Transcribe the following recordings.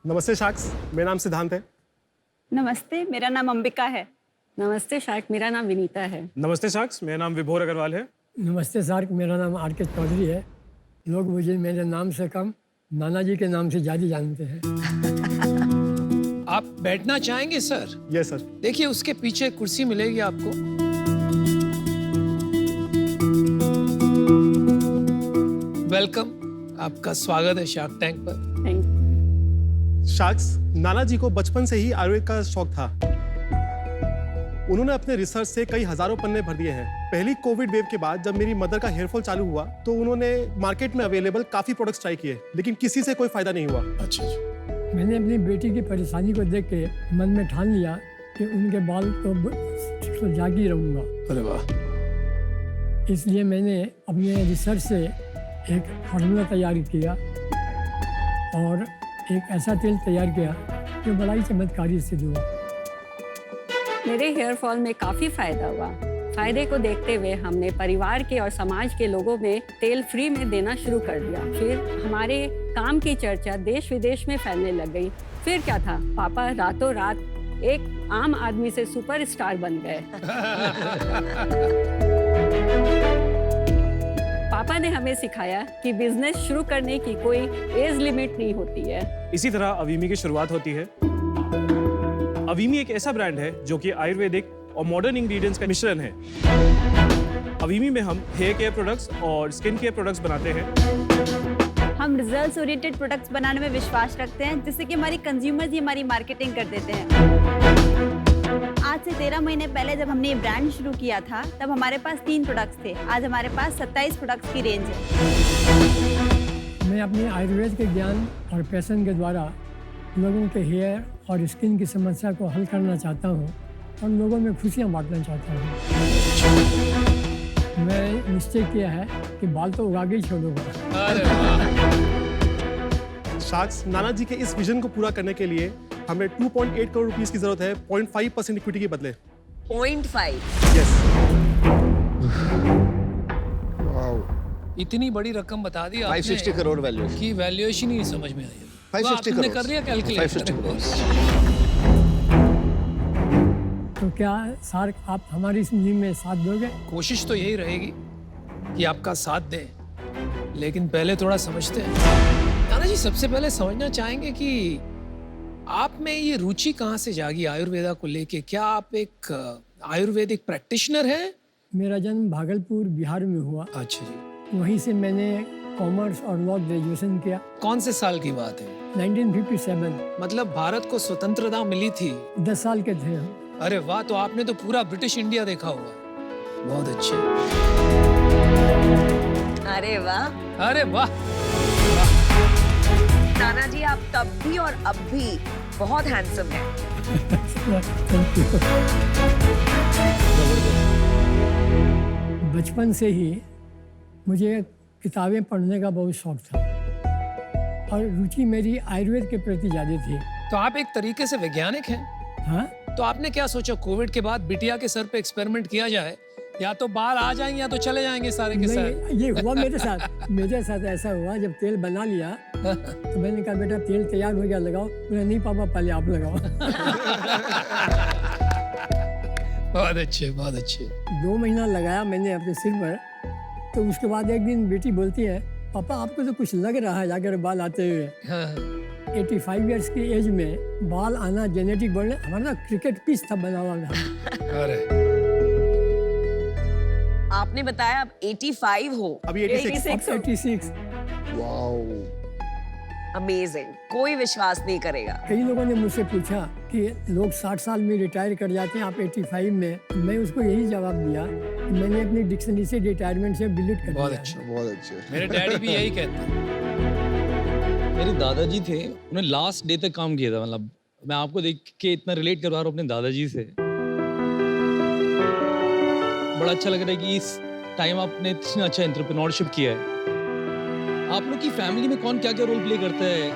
नमस्ते शाक्स, मेरा नाम सिद्धांत है। नमस्ते, मेरा नाम अंबिका है। नमस्ते शार्क, मेरा नाम विनीता है। नमस्ते शाक्स, मेरा नाम विभोर अग्रवाल है। नमस्ते सार्क, मेरा नाम आर.के. चौधरी है। लोग मुझे मेरे नाम से कम नाना जी के नाम से ज़्यादा जानते हैं। आप बैठना चाहेंगे सर? Yes sir. देखिए उसके पीछे कुर्सी मिलेगी आपको। वेलकम, आपका स्वागत है शार्क टैंक पर। शाक्स, नाना जी को बचपन से ही आयुर्वेद का शौक था। उन्होंने अपने रिसर्च से कई हजारों पन्ने भर दिए हैं। पहली कोविड वेव के बाद जब मेरी मदर का हेयरफॉल चालू हुआ तो उन्होंने मार्केट में अवेलेबल काफी प्रोडक्ट्स ट्राई किए, लेकिन किसी से कोई फायदा नहीं हुआ। अच्छा जी। मैंने अपनी बेटी की परेशानी को देख के मन में ठान लिया कि उनके बाल तो जागी रहूँगा। अरे वाह। इसलिए मैंने अपने रिसर्च से एक फार्मूला तैयार किया और एक ऐसा तेल तैयार किया जो बड़ा ही चमत्कारी सिद्ध हुआ। मेरे हेयर फॉल में काफ़ी फायदा हुआ। फायदे को देखते हुए हमने परिवार के और समाज के लोगों में तेल फ्री में देना शुरू कर दिया। फिर हमारे काम की चर्चा देश विदेश में फैलने लग गई। फिर क्या था, पापा रातों रात एक आम आदमी से सुपरस्टार बन गए। पापा ने हमें सिखाया कि बिजनेस शुरू करने की कोई एज लिमिट नहीं होती है। इसी तरह अवीमी की शुरुआत होती है। अवीमी एक ऐसा ब्रांड है जो कि आयुर्वेदिक और मॉडर्न इंग्रेडिएंट्स का मिश्रण है। अवीमी में हम हेयर केयर प्रोडक्ट्स और स्किन केयर प्रोडक्ट्स बनाते हैं। हम रिजल्ट्स ओरिएंटेड प्रोडक्ट्स बनाने में विश्वास रखते हैं, जिससे कि हमारी कंज्यूमर्स ही हमारी मार्केटिंग कर देते हैं। आज से 13 महीने पहले जब हमने ये ब्रांड शुरू किया था तब हमारे पास 3 प्रोडक्ट्स थे। आज हमारे पास 27 प्रोडक्ट्स की रेंज है। मैं अपने आयुर्वेद के ज्ञान और पैशन के द्वारा लोगों के हेयर और स्किन की समस्या को हल करना चाहता हूँ और लोगों में खुशियाँ बांटना चाहता हूँ। मैं निश्चय किया है कि बाल तो उगा के ही छोड़ूंगा। अरे वाह। शाक्स, नाना जी के इस विजन को पूरा करने के लिए हमें 2.8 करोड़ रुपीस की जरूरत है 0.5% इक्विटी के बदले। 0.5। यस। इतनी बड़ी रकम बता दी आपने 560 करोड़ वैल्यूएशन की वैल्यूएशन ही समझ में आई। 560 आपने करोड़ कर लिया कैलकुलेट? 560 करोड़। तो क्या सार्क, आप हमारी इस मुहिम में साथ दोगे? कोशिश तो यही रहेगी कि आपका साथ दें, लेकिन पहले थोड़ा समझते हैं। नाना जी, सबसे पहले समझना चाहेंगे कि आप में ये रुचि कहाँ से जागी आयुर्वेदा को लेके? क्या आप एक आयुर्वेदिक प्रैक्टिशनर हैं? मेरा जन्म भागलपुर बिहार में हुआ। अच्छा जी। वहीं से मैंने कॉमर्स और लॉ ग्रेजुएशन किया। कौन से साल की बात है? 1957। मतलब भारत को स्वतंत्रता मिली थी। 10 साल के थे हम। अरे वाह, तो आपने तो पूरा ब्रिटिश इंडिया देखा हुआ है। बहुत अच्छे। अरे वाह। अरे वाह। नाना जी, आप तब भी और अब भी बहुत हैंडसम हैं। Thank you। बचपन से ही मुझे किताबें पढ़ने का बहुत शौक था और रुचि मेरी आयुर्वेद के प्रति ज़्यादा थी। तो आप एक तरीके से वैज्ञानिक हैं। हाँ, तो आपने क्या सोचा, कोविड के बाद बिटिया के सर पे एक्सपेरिमेंट किया जाए, या तो बाल आ जाएंगे या तो चले जाएंगे सारे के सारे? नहीं, ये हुआ मेरे साथ। मेरे साथ ऐसा हुआ, जब तेल बना लिया तो मैंने कहा बेटा तेल तैयार हो गया, लगाओ। बोला नहीं पापा, पहले आप लगाओ। बहुत अच्छे, बहुत अच्छे। 2 महीना लगाया मैंने अपने सिर पर। तो उसके बाद एक दिन बेटी बोलती है, पापा आपको तो कुछ लग रहा है जाकर बाल आते हुए। हाँ। 85 इयर्स की एज में बाल आना जेनेटिक बढ़ने, हमारा ना क्रिकेट पिच था बना हुआ था। अरे आपने बताया अब 85 हो। अभी 86। 86। अमेजिंग, कोई विश्वास नहीं करेगा। कई लोगों ने मुझसे पूछा कि लोग 60 साल में रिटायर कर जाते हैं, आप 85 में। मैं उसको यही जवाब दिया कि मैंने अपनी डिक्शनरी से रिटायरमेंट से डिलीट कर बहुत दिया। अच्छे। बहुत अच्छे। मेरे डैडी भी यही कहते हैं। मेरे दादाजी थे, उन्होंने लास्ट डे तक काम किया था। मतलब मैं आपको देख के इतना रिलेट कर पा रहा हूँ अपने दादाजी से। बड़ा अच्छा लग रहा है कि इस टाइम आपने इतना अच्छा एंटरप्रेन्योरशिप किया है। आप लोग की फैमिली में कौन क्या क्या रोल प्ले करता है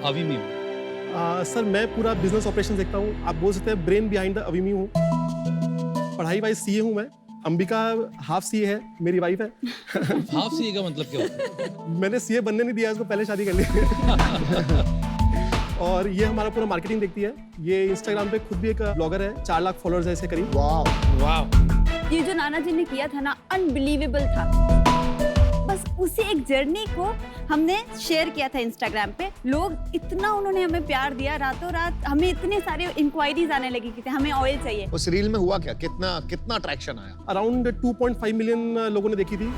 अवीमी में? सर, मैं पूरा बिजनेस ऑपरेशन देखता हूँ। आप बोल सकते हैं ब्रेन बिहाइंड द अवीमी हूँ। पढ़ाई वाइज सीए हूँ मैं। अंबिका हाफ सीए है, मेरी वाइफ है। हाफ सीए का मतलब क्या होता है? मैंने सीए बनने नहीं दिया उसको, पहले शादी कर ली। और ये हमारा पूरा मार्केटिंग देखती है। ये इंस्टाग्राम पे खुद भी एक ब्लॉगर है, 4 लाख फॉलोअर्स है इसके करीब। वाह। ये जो नाना जी ने किया था ना, अनबिलीवेबल था। बस उसी एक जर्नी को हमने शेयर किया था इंस्टाग्राम पे। लोग इतना उन्होंने हमें प्यार दिया, रातों रात हमें इतने सारे इंक्वायरीज आने लगी कि हमें ऑयल चाहिए। उस रील में हुआ क्या, कितना अट्रैक्शन आया? अराउंड 2.5 मिलियन लोगों ने देखी थी।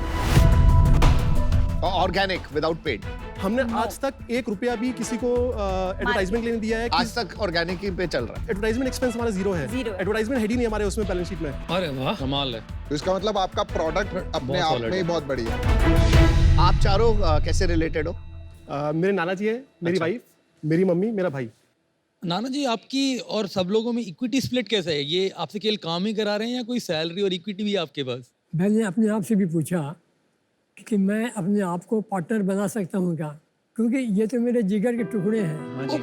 Organic without paid? हमने आज तक 1 रुपया भी किसी को एडवर्टाइजमेंट लेने दिया है। आज तक ऑर्गेनिक ही पे चल रहा है। एडवर्टाइजमेंट एक्सपेंस हमारा जीरो है। एडवर्टाइजमेंट हेड ही नहीं हमारे उसमें बैलेंस शीट में। अरे वाह, कमाल है। तो इसका मतलब आपका प्रोडक्ट अपने आप solid में ही है। बहुत बढ़िया है। आप चारों कैसे रिलेटेड हो? मेरे नाना जी है, मेरी वाइफ, मेरी मम्मी, मेरा भाई। नाना जी, आपकी और सब लोगों में इक्विटी स्प्लिट कैसा है? ये आपसे केवल काम ही करा रहे हैं या कोई सैलरी और इक्विटी भी है आपके पास? मैंने अपने आप से भी पूछा कि मैं अपने आप को पार्टनर बना सकता हूँ क्या, क्योंकि ये तो मेरे जिगर के टुकड़े हैं। हाँ जी।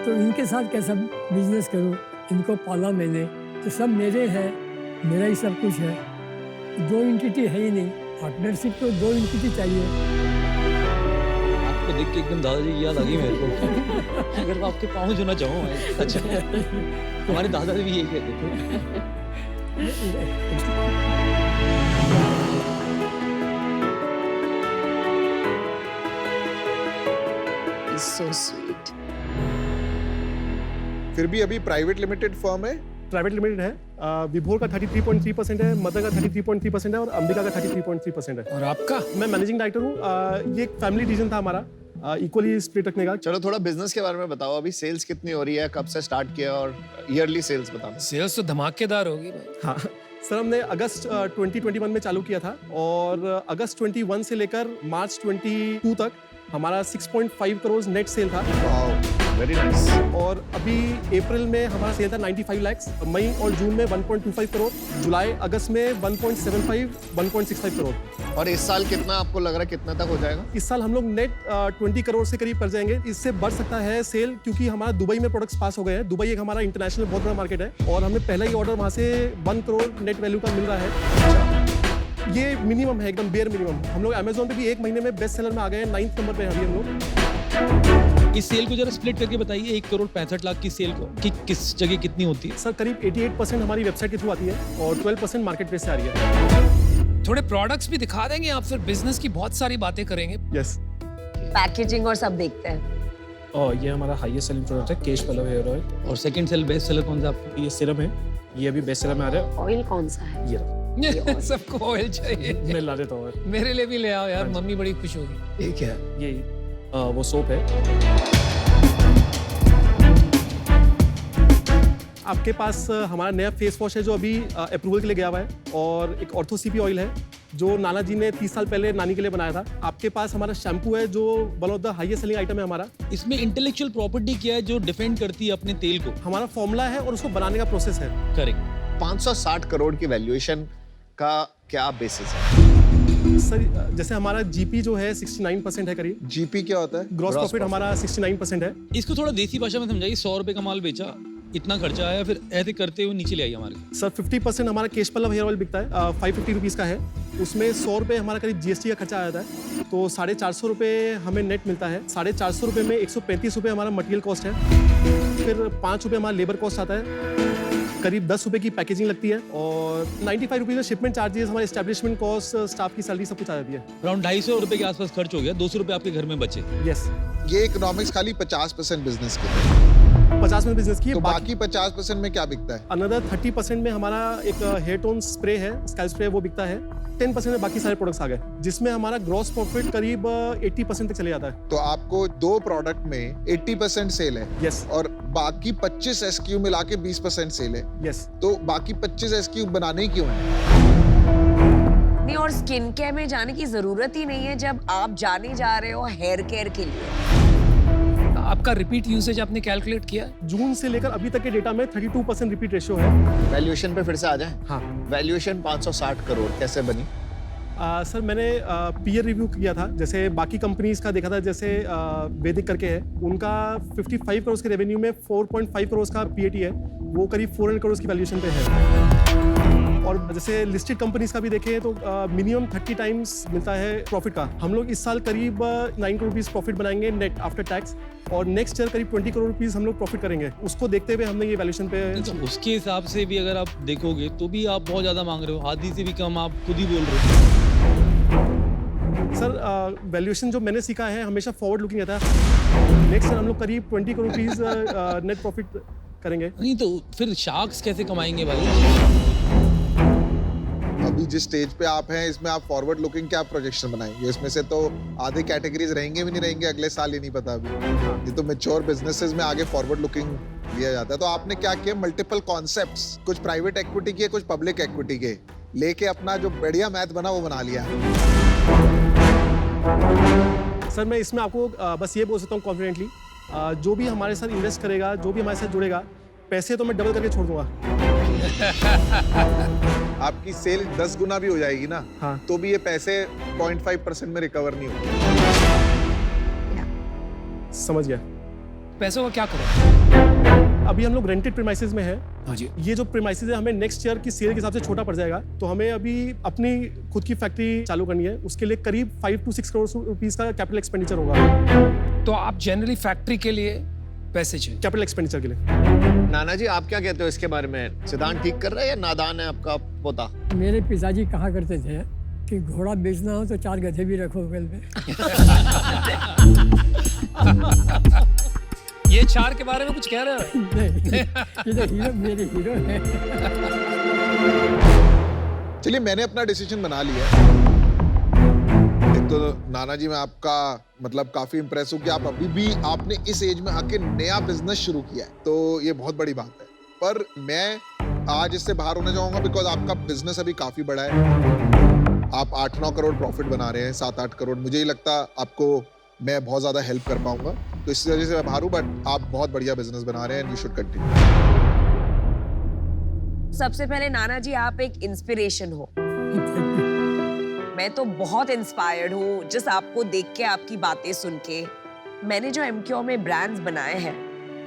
तो इनके साथ कैसा बिजनेस करूँ? इनको पाला मैंने, तो सब मेरे हैं, मेरा ही सब कुछ है। 2 एंटिटी है ही नहीं, पार्टनरशिप तो 2 एंटिटी चाहिए। आपको देख के एकदम दादाजी की याद आ गई मेरे को। अगर मैं आपके पाँव छूना चाहूँ, अच्छा, हमारे दादाजी भी यही कहते थे। So sweet. फिर भी अभी प्राइवेट लिमिटेड फर्म है? प्राइवेट लिमिटेड है। विभोर का 33.3% है, मदर का 33.3% है और अंबिका का 33.3% है। और आपका? मैं मैनेजिंग डायरेक्टर हूँ। ये एक फैमिली डिसीजन था हमारा, इक्वली स्प्लिट रखने का। चलो थोड़ा बिजनेस के बारे में बताओ। अभी सेल्स कितनी हो रही है, कब से स्टार्ट किया और ईयरली सेल्स बताओ। सेल्स तो धमाकेदार होगी भाई। हाँ सर, हमने अगस्त 2021 में चालू किया था और अगस्त 21 से लेकर मार्च 22 तक हमारा 6.5 करोड़ नेट सेल था। Very nice. और अभी अप्रैल में हमारा सेल था 95 लाख, मई और जून में 1.25 करोड़, जुलाई अगस्त में 1.75 1.65 करोड़। और इस साल कितना आपको लग रहा है, कितना तक हो जाएगा? इस साल हम लोग नेट 20 करोड़ से करीब कर जाएंगे। इससे बढ़ सकता है सेल, क्योंकि हमारा दुबई में प्रोडक्ट्स पास हो गए हैं। दुबई एक हमारा इंटरनेशनल बहुत बड़ा मार्केट है और हमें पहला ही ऑर्डर वहाँ से 1 करोड़ नेट वैल्यू का मिल रहा है। ये मिनिमम है, एकदम बेयर मिनिमम। हम लोग अमेज़न पे भी 1 महीने में बेस्ट सेलर में आ गए हैं, 9th नंबर पे हैं अभी हम लोग। इस सेल को जरा स्प्लिट करके बताइए, 1 करोड़ 65 लाख की सेल को कि किस जगह कितनी होती है? सर करीब 88% हमारी वेबसाइट के थ्रू आती है और 12% मार्केट प्लेस से आ रही है। थोड़े प्रोडक्ट्स भी दिखा देंगे आप, फिर बिजनेस की बहुत सारी बातें करेंगे। यस। पैकेजिंग और सब देखते हैं। और ये हमारा हाईएस्ट सेलिंग प्रोडक्ट है, केश पलव हेयर ऑयल। और सेकंड सेल बेस्ट सेलर कौन सा आपका? ये सिरम है, ये अभी बेस्ट सेलर में आ रहा है। ऑयल कौन सा है? ये रहा। सबको ऑयल चाहिए। मैं ला देता हूँ। मेरे लिए भी ले आओ यार, मम्मी बड़ी खुश होगी। ये क्या है? ये वो सोप है। आपके पास हमारा नया फेस वॉश है जो अभी अप्रूवल के लिए गया हुआ है, और एक ऑर्थो सीपी ऑयल है जो नाना जी ने 30 साल पहले नानी के लिए बनाया था। आपके पास हमारा शैम्पू है जो one of the highest selling item है हमारा। इसमें इंटेलेक्चुअल प्रॉपर्टी क्या है जो डिफेंड करती है अपने तेल को? हमारा फॉर्मूला है और उसको बनाने का प्रोसेस है। करेक्ट। 560 करोड़ की वैल्यूएशन का क्या बेसिस है? सर जैसे हमारा जीपी जो है 69% है करीब। जीपी क्या होता है? ग्रॉस प्रॉफिट हमारा 69% है। इसको थोड़ा देसी भाषा में समझाइए। 100 रुपए का माल बेचा, इतना खर्चा आया, फिर ऐसे करते हुए नीचे ले आई हमारे। सर 50% हमारा केश पल्लव हेयर ऑयल बिकता है, 550 रुपीज़ का है। उसमें 100 रुपये हमारा करीब जीएसटी का खर्चा आ जाता है, तो 450 रुपये हमें नेट मिलता है। 450 रुपये में 135 रुपये हमारा मटेरियल कॉस्ट है, फिर 5 रुपये हमारा लेबर कॉस्ट आता है, करीब 10 रुपये की पैकेजिंग लगती है और 95 रुपीज़ शिपमेंट चार्जेस, हमारे एस्टेब्लिशमेंट कॉस्ट, स्टाफ की सैलरी सब कुछ आ जाती है। अराउंड 250 रुपए के आसपास खर्च हो गया, 200 रुपए आपके घर में बचे। यस। ये इकोनॉमिक्स खाली 50% बिजनेस के लिए। 50 में बिजनेस की है, तो बाकी 50% में क्या बिकता है? अनदर 30% में हमारा एक हेयर टोन स्प्रे है, स्काई स्प्रे, वो बिकता है। 10% में बाकी सारे प्रोडक्ट्स आ गए, जिसमें हमारा ग्रॉस प्रॉफिट करीब 80% तक चले जाता है। तो आपको 2 प्रोडक्ट में 80% सेल है। यस। और बाकी 25 SKU मिला के 20% सेल है। यस। तो बाकी 25 SKU बनाने क्यों है? नहीं, और स्किन केयर में जाने की जरूरत ही नहीं है जब आप जाने जा रहे हो हेयर केयर के लिए। आपका रिपीट यूसेज आपने कैलकुलेट किया? जून से लेकर अभी तक के डेटा में 32% रिपीट रेशियो है। वैल्यूएशन पे फिर से आ जाए। हाँ। वैल्यूएशन 560 करोड़ कैसे बनी? सर मैंने पीयर रिव्यू किया था, जैसे बाकी कंपनीज का देखा था, जैसे वैदिक करके है, उनका 55 करोड़ के रेवेन्यू में 4.5 करोड़ का पीएटी है, वो करीब 400 करोड़ की वैल्यूएशन पे है। और जैसे लिस्टेड कंपनीज का भी देखें तो मिनिमम 30 टाइम्स मिलता है प्रॉफिट का। हम लोग इस साल करीब 9 करोड़ रुपीस प्रॉफिट बनाएंगे नेट आफ्टर टैक्स, और नेक्स्ट ईयर करीब 20 करोड़ रुपीस हम लोग प्रॉफिट करेंगे। उसको देखते हुए हमने ये वैल्यूएशन पे तो उसके हिसाब से भी अगर आप देखोगे तो भी आप बहुत ज़्यादा मांग रहे हो, आधी से भी कम आप खुद ही बोल रहे हो। सर वैल्यूएशन जो मैंने सीखा है हमेशा फॉरवर्ड लुकिंग रहता है। नेक्स्ट ईयर हम लोग करीब 20 करोड़ रुपीस नेट प्रॉफिट करेंगे। नहीं तो फिर शार्क्स कैसे कमाएंगे भाई? अभी जिस स्टेज पे आप हैं इसमें आप फॉरवर्ड लुकिंग क्या प्रोजेक्शन बनाएंगे? इसमें से तो आधे कैटेगरीज रहेंगे भी नहीं रहेंगे अगले साल, ही नहीं पता अभी। ये तो मैच्योर बिजनेसेस में आगे फॉरवर्ड लुकिंग लिया जाता है। तो आपने क्या किया, मल्टीपल कॉन्सेप्ट्स, कुछ प्राइवेट इक्विटी के, कुछ पब्लिक इक्विटी के, लेके अपना जो बढ़िया मैथ बना वो बना लिया। सर मैं इसमें आपको बस ये बोल सकता हूँ कॉन्फिडेंटली, जो भी हमारे साथ इन्वेस्ट करेगा, जो भी हमारे साथ जुड़ेगा, पैसे तो मैं डबल करके छोड़ दूंगा। आपकी सेल 10 गुना भी हो जाएगी ना, हाँ। तो भी ये पैसे 0.5% में रिकवर नहीं होंगे। समझ गया। पैसों का क्या करें? अभी हम लोग रेंटेड प्रीमाइसेस में हैं। हाँ जी। ये जो प्रीमाइसेस है हमें नेक्स्ट ईयर की सेल के हिसाब से छोटा पड़ जाएगा, तो हमें अभी अपनी खुद की फैक्ट्री चालू करनी है। उसके लिए करीब 5 to 6 करोड़ रुपीस का कैपिटल एक्सपेंडिचर होगा। तो आप जनरली फैक्ट्री के लिए पैसे चाहिए? कैपिटल एक्सपेंडिचर के लिए। नाना जी आप क्या कहते हो इसके बारे में? सिद्धांत ठीक कर रहा है या नादान है आपका पोता? मेरे पिताजी कहा करते थे कि घोड़ा बेचना हो तो 4 गधे भी रखो बगल में। ये 4 के बारे में कुछ कह रहे हो? नहीं, ये तो हीरो, मेरे हीरो हैं। चलिए मैंने अपना डिसीजन बना लिया। एक तो नाना जी मैं आपका मतलब काफी इंप्रेस हूँ कि आप अभी भी आपने इस एज में आके नया बिजनेस शुरू किया है, तो ये बहुत बड़ी बात है। पर मैं आज इससे बाहर होना चाहूंगा बिकॉज आपका बिजनेस अभी काफी बड़ा है। आप 8-9 करोड़ प्रॉफिट बना रहे हैं, 7-8 करोड़। मुझे ही लगता आपको मैं बहुत ज्यादा हेल्प कर पाऊंगा, तो इस वजह से मैं बाहर हूँ। बट आप बहुत बढ़िया बिजनेस बना रहे हैं एंड यू शुड कंटिन्यू। सबसे पहले नाना जी आप एक इंस्पिरेशन हो। मैं तो बहुत इंस्पायर्ड हूँ जिस आपको देख के, आपकी बातें सुन के। मैंने जो एमक्योर में ब्रांड्स बनाए हैं,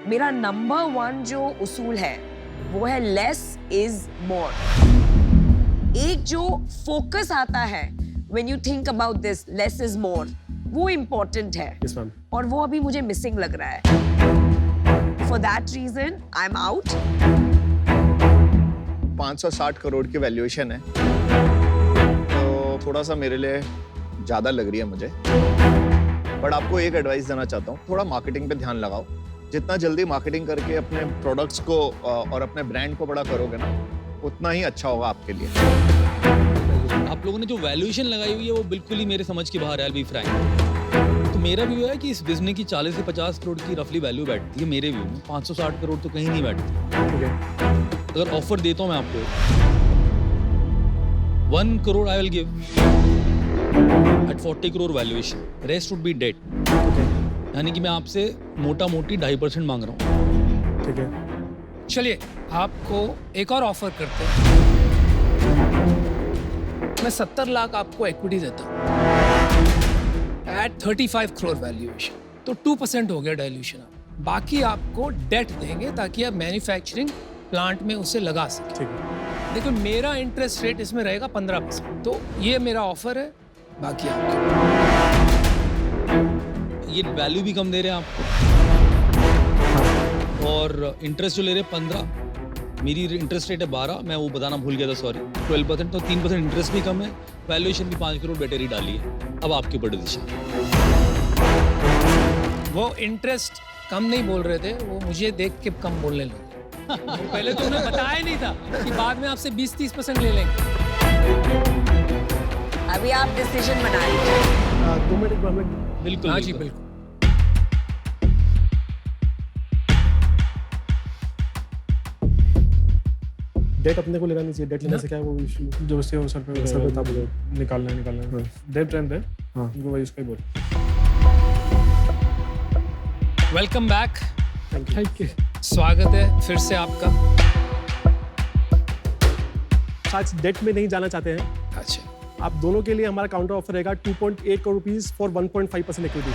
मेरा नंबर 1 जो उसूल है वो है लेस इज मोर। एक जो फोकस आता है when you think about this less is more, वो इम्पोर्टेंट है। Yes, ma'am. और वो अभी मुझे मिसिंग लग रहा है। For that reason I am out. 560 crore की वैल्यूएशन है, तो थोड़ा सा मेरे लिए ज़्यादा लग रही है मुझे। बट आपको एक एडवाइस देना चाहता हूँ, थोड़ा मार्केटिंग पे ध्यान लगाओ। जितना जल्दी मार्केटिंग करके अपने प्रोडक्ट्स को और अपने ब्रांड को बड़ा करोगे ना, उतना ही अच्छा होगा आपके लिए। आप लोगों ने जो वैल्यूएशन लगाई हुई है वो बिल्कुल ही मेरे समझ के बाहर है, I'll be frank। तो मेरा व्यू है कि इस बिजनेस की 40 से 50 करोड़ की रफली वैल्यू बैठती है मेरे व्यू में। 560 करोड़ तो कहीं नहीं बैठती। अगर ऑफर देता हूँ मैं आपको 1 crore I will give at 40 crore valuation, rest would be debt. यानी कि मैं आपसे मोटा मोटी 2.5% मांग रहा हूँ। ठीक है। चलिए आपको एक और ऑफर करते हैं। मैं 70 लाख आपको इक्विटी देता हूँ एट 35 करोड़ वैल्यूएशन, तो 2% हो गया डाइल्यूशन। बाकी आपको डेट देंगे ताकि आप मैन्युफैक्चरिंग प्लांट में उसे लगा सकें। ठीक है। देखो मेरा इंटरेस्ट रेट इसमें रहेगा 15%, तो ये मेरा ऑफर है। बाकी आपके ये वैल्यू भी कम दे रहे हैं आपको और इंटरेस्ट जो ले रहे हैं 15, मेरी इंटरेस्ट रेट है 12, मैं वो बताना भूल गया था, सॉरी 12%, तो 3% इंटरेस्ट भी कम है, वैल्यूएशन भी 5 करोड़ बेटर ही डाली है। अब आपके ऊपर डिसीजन। वो इंटरेस्ट कम नहीं बोल रहे थे, वो मुझे देख के कम बोलने लगे। पहले तो उन्हें बताया नहीं था कि बाद में आपसे 20-30% ले लेंगे। अभी आप डिसीजन बना लीजिए। 2 मिनट में बिल्कुल। हाँ जी बिल्कुल। डेट अपने को लेना नहीं चाहिए। डेट लेने से क्या है वो इशू जो उसके वो सर पे सर पे था बोलो। निकालना है। डेट ट्रेंड है। हाँ। वो वही उसका ही बोल। Welcome back. Thank you. स्वागत है फिर से आपका। आज डेट में नहीं जाना चाहते हैं अच्छा, आप दोनों के लिए हमारा काउंटर ऑफर रहेगा 2.8 करोड़ रुपीस फॉर 1.5% इक्विटी।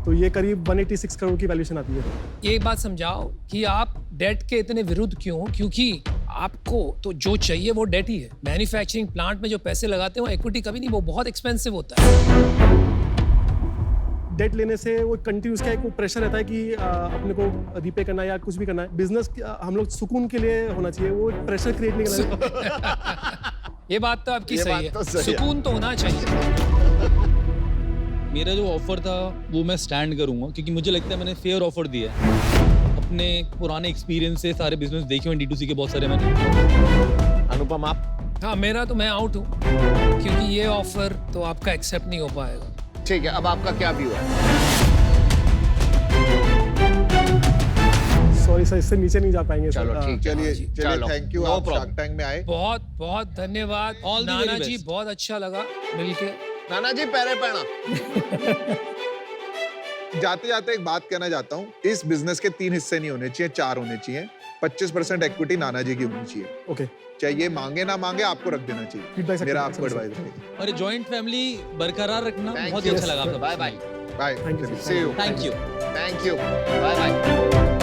तो ये करीब 186 करोड़ की वैल्यूएशन आती है। ये बात समझाओ कि आप डेट के इतने विरुद्ध क्यों हो, क्योंकि आपको तो जो चाहिए वो डेट ही है। मैन्युफैक्चरिंग प्लांट में जो पैसे लगाते हैं वो इक्विटी कभी नहीं, वो बहुत एक्सपेंसिव होता है। डेट लेने से वो कंटिन्यूस का एक वो प्रेशर रहता है कि अपने को रीपे करना है या कुछ भी करना है। बिजनेस हम लोग सुकून के लिए होना चाहिए, वो प्रेशर क्रिएट नहीं करना। ये बात तो आपकी ये सही बात है, तो सही है। सुकून तो होना चाहिए। मेरा जो ऑफर था वो मैं स्टैंड करूंगा, क्योंकि मुझे लगता है मैंने फेयर ऑफर दिया है। अपने पुराने एक्सपीरियंस से सारे बिजनेस देखे हुए D2C के बहुत सारे मैंने। अनुपम आप? हाँ, मेरा तो मैं आउट हूँ, क्योंकि ये ऑफर तो आपका एक्सेप्ट नहीं हो पाएगा। ठीक है, अब आपका क्या व्यू है? सॉरी सर, इससे नीचे नहीं जा पाएंगे सर। चलो ठीक, चलिए चलो, चलिए, थैंक यू, no आप problem। शार्क टैंक में आए। बहुत बहुत धन्यवाद All the very Nana ji, best। बहुत अच्छा लगा मिलके। नाना जी पैरे पैना। जाते जाते एक बात कहना चाहता हूँ, इस बिजनेस के 3 हिस्से नहीं होने चाहिए, 4 होने चाहिए। 25% इक्विटी नाना जी की होनी चाहिए। ओके, चाहे ये मांगे ना मांगे, आपको रख देना Feedback चाहिए। से मेरा feedback आपको से एडवाइस है। और जॉइंट फैमिली बरकरार रखना Thank बहुत ही you। अच्छा लगा आपका। Bye bye. Bye, Thank you, sir. see you। Thank you. Thank you, bye bye.